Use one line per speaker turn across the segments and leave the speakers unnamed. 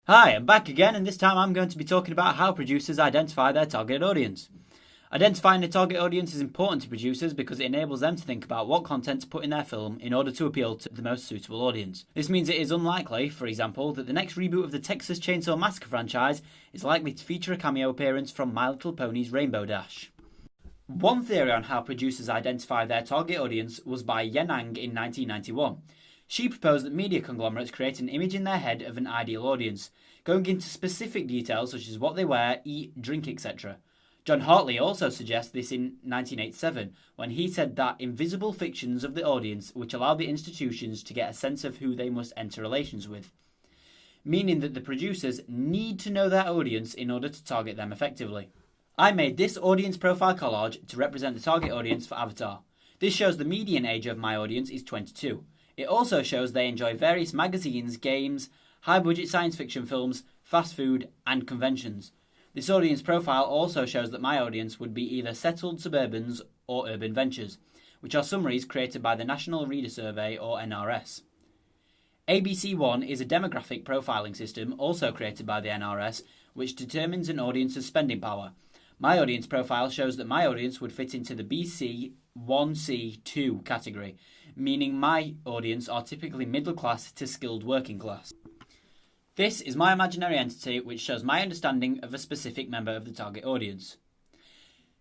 Hi, I'm back again, and this time I'm going to be talking about how producers identify their target audience. Identifying a target audience is important to producers because it enables them to think about what content to put in their film in order to appeal to the most suitable audience. This means it is unlikely, for example, that the next reboot of the Texas Chainsaw Massacre franchise is likely to feature a cameo appearance from My Little Pony's Rainbow Dash. One theory on how producers identify their target audience was by Yen Ang in 1991. She proposed that media conglomerates create an image in their head of an ideal audience, going into specific details such as what they wear, eat, drink, etc. John Hartley also suggests this in 1987, when he said that invisible fictions of the audience which allow the institutions to get a sense of who they must enter relations with, meaning that the producers need to know their audience in order to target them effectively. I made this audience profile collage to represent the target audience for Avatar. This shows the median age of my audience is 22. It also shows they enjoy various magazines, games, high-budget science fiction films, fast food, and conventions. This audience profile also shows that my audience would be either settled suburbans or urban ventures, which are summaries created by the National Reader Survey or NRS. ABC1 is a demographic profiling system also created by the NRS, which determines an audience's spending power. My audience profile shows that my audience would fit into the BC 1C2 category, meaning my audience are typically middle class to skilled working class. This is my imaginary entity which shows my understanding of a specific member of the target audience.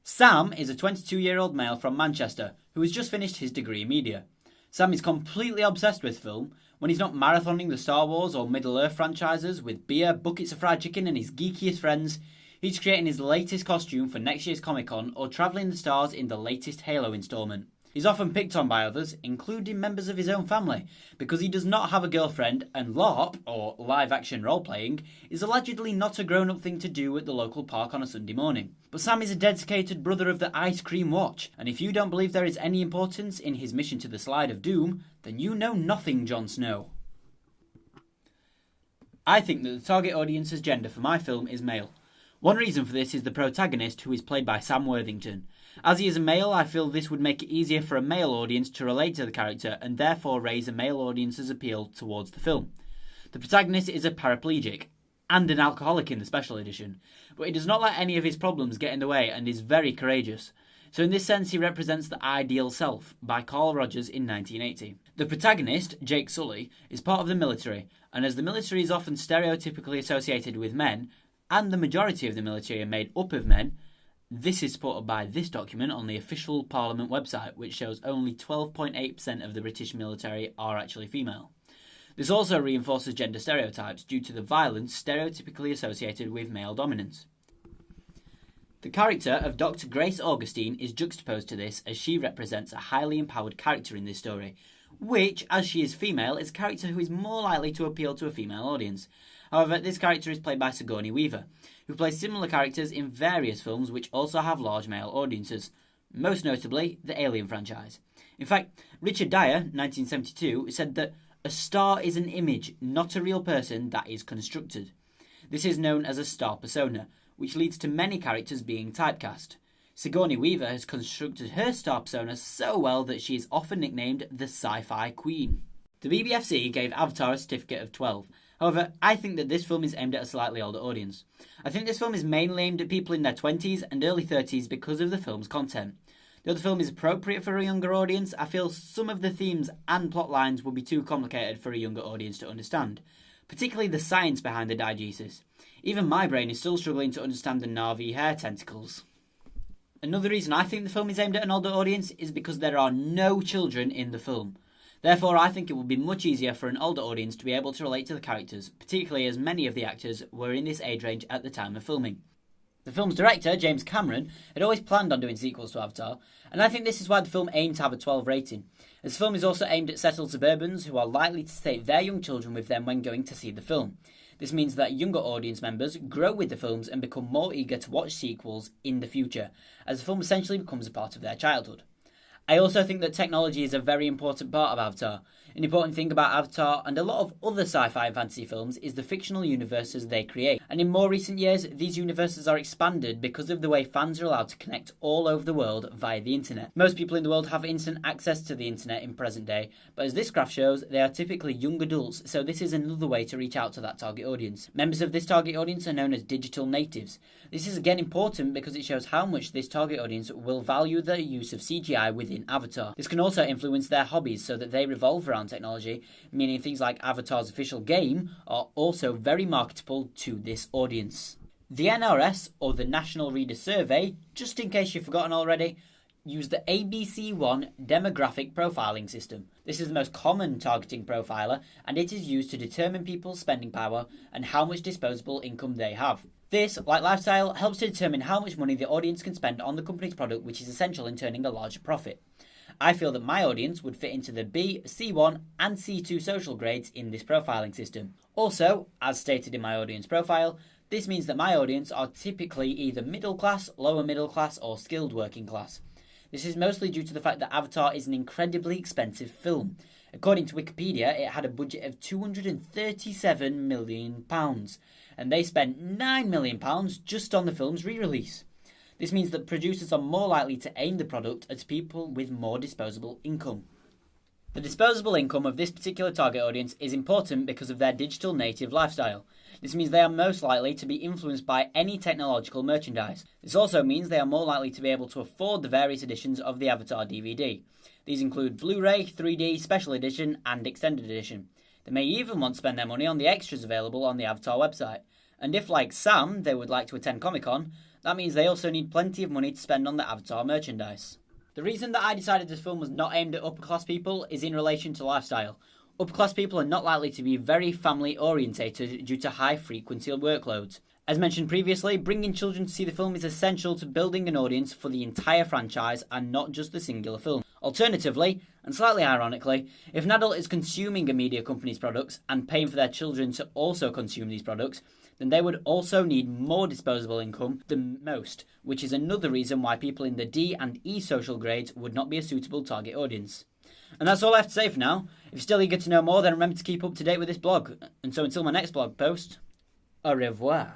Sam is a 22-year-old male from Manchester who has just finished his degree in media. Sam is completely obsessed with film. When he's not marathoning the Star Wars or Middle-earth franchises with beer, buckets of fried chicken and his geekiest friends, he's creating his latest costume for next year's Comic-Con or travelling the stars in the latest Halo installment. He's often picked on by others, including members of his own family, because he does not have a girlfriend and LARP, or live-action role-playing, is allegedly not a grown-up thing to do at the local park on a Sunday morning. But Sam is a dedicated brother of the Ice Cream Watch, and if you don't believe there is any importance in his mission to the Slide of Doom, then you know nothing, Jon Snow. I think that the target audience's gender for my film is male. One reason for this is the protagonist, who is played by Sam Worthington. As he is a male, I feel this would make it easier for a male audience to relate to the character and therefore raise a male audience's appeal towards the film. The protagonist is a paraplegic and an alcoholic in the special edition, but he does not let any of his problems get in the way and is very courageous. So in this sense, he represents the ideal self, by Carl Rogers in 1980. The protagonist, Jake Sully, is part of the military, and as the military is often stereotypically associated with men, and the majority of the military are made up of men, this is supported by this document on the official Parliament website, which shows only 12.8% of the British military are actually female. This also reinforces gender stereotypes due to the violence stereotypically associated with male dominance. The character of Dr. Grace Augustine is juxtaposed to this as she represents a highly empowered character in this story, which, as she is female, is a character who is more likely to appeal to a female audience. However, this character is played by Sigourney Weaver, who plays similar characters in various films which also have large male audiences, most notably the Alien franchise. In fact, Richard Dyer, 1972, said that a star is an image, not a real person that is constructed. This is known as a star persona, which leads to many characters being typecast. Sigourney Weaver has constructed her star persona so well that she is often nicknamed the Sci-Fi Queen. The BBFC gave Avatar a certificate of 12. However, I think that this film is aimed at a slightly older audience. I think this film is mainly aimed at people in their 20s and early 30s because of the film's content. Though the film is appropriate for a younger audience, I feel some of the themes and plot lines would be too complicated for a younger audience to understand, particularly the science behind the diegesis. Even my brain is still struggling to understand the Na'vi hair tentacles. Another reason I think the film is aimed at an older audience is because there are no children in the film. Therefore, I think it would be much easier for an older audience to be able to relate to the characters, particularly as many of the actors were in this age range at the time of filming. The film's director, James Cameron, had always planned on doing sequels to Avatar, and I think this is why the film aimed to have a 12 rating. This film is also aimed at settled suburbans who are likely to take their young children with them when going to see the film. This means that younger audience members grow with the films and become more eager to watch sequels in the future, as the film essentially becomes a part of their childhood. I also think that technology is a very important part of Avatar. An important thing about Avatar and a lot of other sci-fi and fantasy films is the fictional universes they create. And in more recent years, these universes are expanded because of the way fans are allowed to connect all over the world via the internet. Most people in the world have instant access to the internet in present day, but as this graph shows, they are typically young adults, so this is another way to reach out to that target audience. Members of this target audience are known as digital natives. This is again important because it shows how much this target audience will value the use of CGI within Avatar. This can also influence their hobbies so that they revolve around technology, meaning things like Avatar's official game are also very marketable to this audience. The NRS, or the National Reader Survey, just in case you've forgotten already, use the ABC1 demographic profiling system. This is the most common targeting profiler, and it is used to determine people's spending power and how much disposable income they have. This, like lifestyle, helps to determine how much money the audience can spend on the company's product, which is essential in turning a larger profit. I feel that my audience would fit into the B, C1 and C2 social grades in this profiling system. Also, as stated in my audience profile, this means that my audience are typically either middle class, lower middle class or skilled working class. This is mostly due to the fact that Avatar is an incredibly expensive film. According to Wikipedia, it had a budget of £237 million, and they spent £9 million just on the film's re-release. This means that producers are more likely to aim the product at people with more disposable income. The disposable income of this particular target audience is important because of their digital native lifestyle. This means they are most likely to be influenced by any technological merchandise. This also means they are more likely to be able to afford the various editions of the Avatar DVD. These include Blu-ray, 3D, Special Edition and Extended Edition. They may even want to spend their money on the extras available on the Avatar website. And if, like Sam, they would like to attend Comic-Con, that means they also need plenty of money to spend on the Avatar merchandise. The reason that I decided this film was not aimed at upper class people is in relation to lifestyle. Upper class people are not likely to be very family orientated due to high frequency workloads. As mentioned previously, bringing children to see the film is essential to building an audience for the entire franchise and not just the singular film. Alternatively, and slightly ironically, if an adult is consuming a media company's products and paying for their children to also consume these products, then they would also need more disposable income than most, which is another reason why people in the D and E social grades would not be a suitable target audience. And that's all I have to say for now. If you're still eager to know more, then remember to keep up to date with this blog. And so until my next blog post, au revoir.